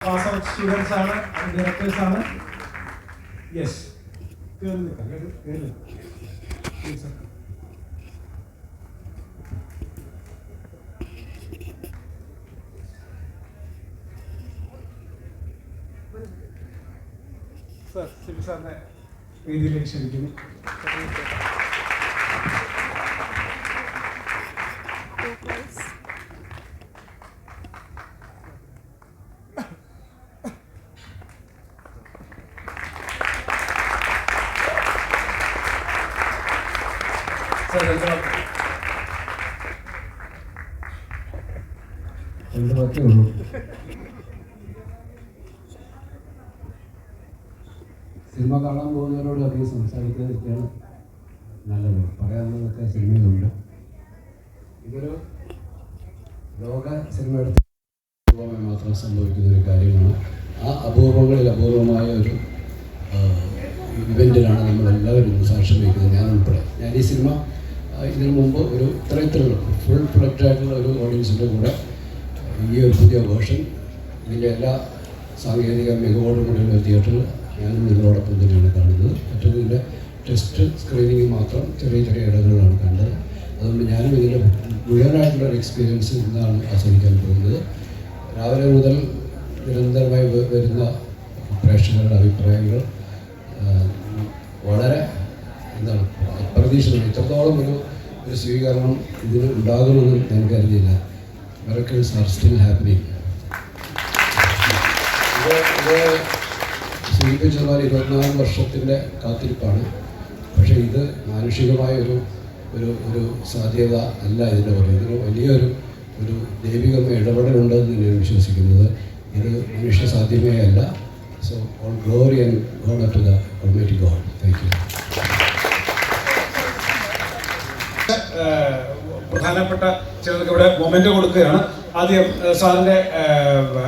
Pass out students ആണ്, directors ആണ്. Yes, sir Sibi സാറിനെ വേദിയിലേക്ക് ക്ഷണിക്കുന്നു. സിനിമ കാണാൻ പോകുന്നവരോട് അധികം സംസാരിക്കാതിരിക്കുകയാണ് നല്ലത്. പറയാവുന്നതൊക്കെ സിനിമയിലുണ്ട്. ഇതൊരു ലോക സിനിമയുടെ അപൂർവമായി മാത്രം സംഭവിക്കുന്ന ഒരു കാര്യമാണ്. ആ അപൂർവങ്ങളിൽ അപൂർവമായ ഒരു ഇവൻറ്റിലാണ് നമ്മളെല്ലാവരും സാക്ഷ്യം വഹിക്കുന്നത്, ഞാൻ ഉൾപ്പെടെ. ഞാൻ ഈ സിനിമ ഇതിനു മുമ്പ് ഒരു ഇത്തരത്തിലുള്ള ഫുൾ ഫ്ലെഡ്ജായിട്ടുള്ള ഒരു ഓഡിയൻസിൻ്റെ കൂടെ ഈ ഒരു പുതിയ വേർഷൻ ഇതിൻ്റെ എല്ലാ സാങ്കേതിക മികവോടും കൂടിയുള്ള തിയേറ്ററിൽ ഞാനും ഇതിനോടൊപ്പം തന്നെയാണ് കാണുന്നത്. മറ്റൊന്നിൻ്റെ ടെസ്റ്റ് സ്ക്രീനിങ് മാത്രം ചെറിയ ചെറിയ ഇടങ്ങളിലാണ് കണ്ടത്. അതുകൊണ്ട് ഞാനും ഇതിൻ്റെ മുഴുവനായിട്ടുള്ളൊരു എക്സ്പീരിയൻസ് ഇന്നാണ് ആസ്വദിക്കാൻ പോകുന്നത്. രാവിലെ മുതൽ നിരന്തരമായി വരുന്ന പ്രേക്ഷകരുടെ അഭിപ്രായങ്ങൾ വളരെ എന്താണ് അപ്രതീക്ഷിതമാണ്. ഇത്രത്തോളം ഒരു സ്വീകരണം ഇതിന് ഉണ്ടാകുമെന്ന് ഞാൻ കരുതിയില്ല. Miracles are still happening. ഇത് സൂചിപ്പിച്ചതുപോലെ 24 വർഷത്തിൻ്റെ കാത്തിരിപ്പാണ്. പക്ഷേ ഇത് മാനുഷികമായ ഒരു സാധ്യത അല്ല ഇതിൻ്റെ പുറകെ. ഇതിന് വലിയൊരു ദൈവികമായ ഇടപെടലുണ്ടെന്ന് ഞാൻ വിശ്വസിക്കുന്നത്. ഇത് മനുഷ്യ സാധ്യമേ അല്ല. So all glory and honour to the almighty God. Thank you. പ്രധാനപ്പെട്ട ചിലർക്ക് ഇവിടെ മൊമെന്റ് കൊടുക്കുകയാണ്. ആദ്യം സാറിന്റെ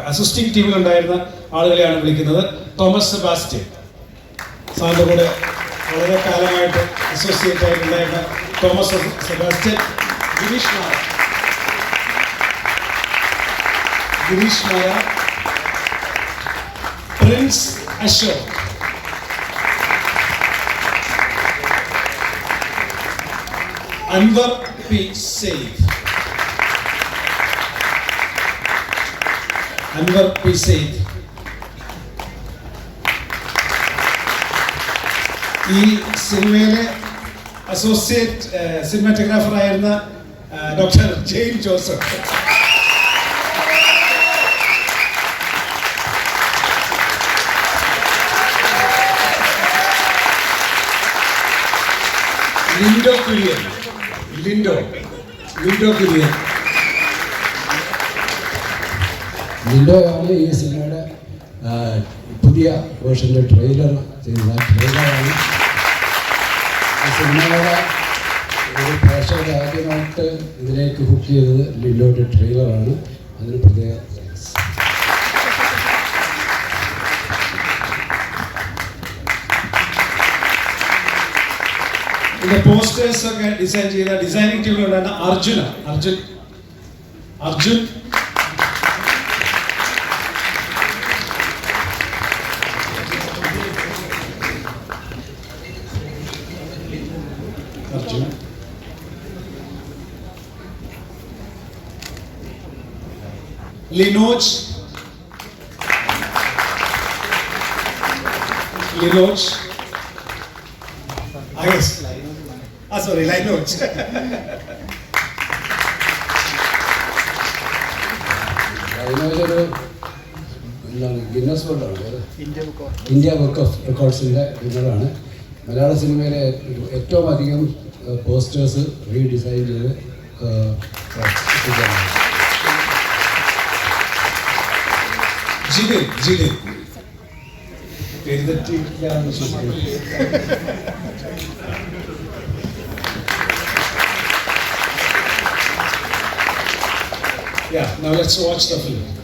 അസിസ്റ്റിംഗ് ടീമിലുണ്ടായിരുന്ന ആളുകളെയാണ് വിളിക്കുന്നത്. തോമസ് സെബാസ്റ്റ്യൻ സാറിന്റെ കൂടെ വളരെ കാലമായിട്ട് അസോസിയേറ്റ് ആയിട്ടുണ്ടായിരുന്ന തോമസ് സെബാസ്റ്റ്യൻ, ഗിരീഷ് മായ, പ്രിൻസ് അശോക്, അൻവർ പി സെയ്ദ്, ഈ സിനിമയിലെ അസോസിയേറ്റ് സിനിമാറ്റോഗ്രാഫർ ആയിരുന്ന ഡോക്ടർ ജെയിൻ ജോസഫ്, ലിൻഡോ കുര്യൻ, ലിൻഡോയാണ് ഈ സിനിമയുടെ പുതിയ വേർഷൻ്റെ ട്രെയിലർ ചെയ്ത ട്രെയിലറാണ്. ഈ സിനിമയുടെ ഒരു പ്രേക്ഷകരെ ആദ്യമായിട്ട് ഇതിലേക്ക് ഹുക്ക് ചെയ്തത് ലിൻഡോയുടെ ട്രെയിലറാണ്. അതിന് പ്രത്യേക ഇതിന്റെ പോസ്റ്റേഴ്സ് ഒക്കെ ഡിസൈൻ ചെയ്ത ഡിസൈനിങ് ടീമിലുണ്ടായിരുന്ന അർജുൻ ലിനോജ്, ലൈനോജ് ഒരു എന്താണ് ഗിന്നസ് വേൾഡാണ്, ഇന്ത്യ ബുക്ക് ഓഫ് റെക്കോർഡ്സിൻ്റെ വിന്നറാണ്. മലയാള സിനിമയിലെ ഏറ്റവും അധികം പോസ്റ്റേഴ്സ് റീഡിസൈൻ ചെയ്ത് Jithin Yeah, now let's watch the film.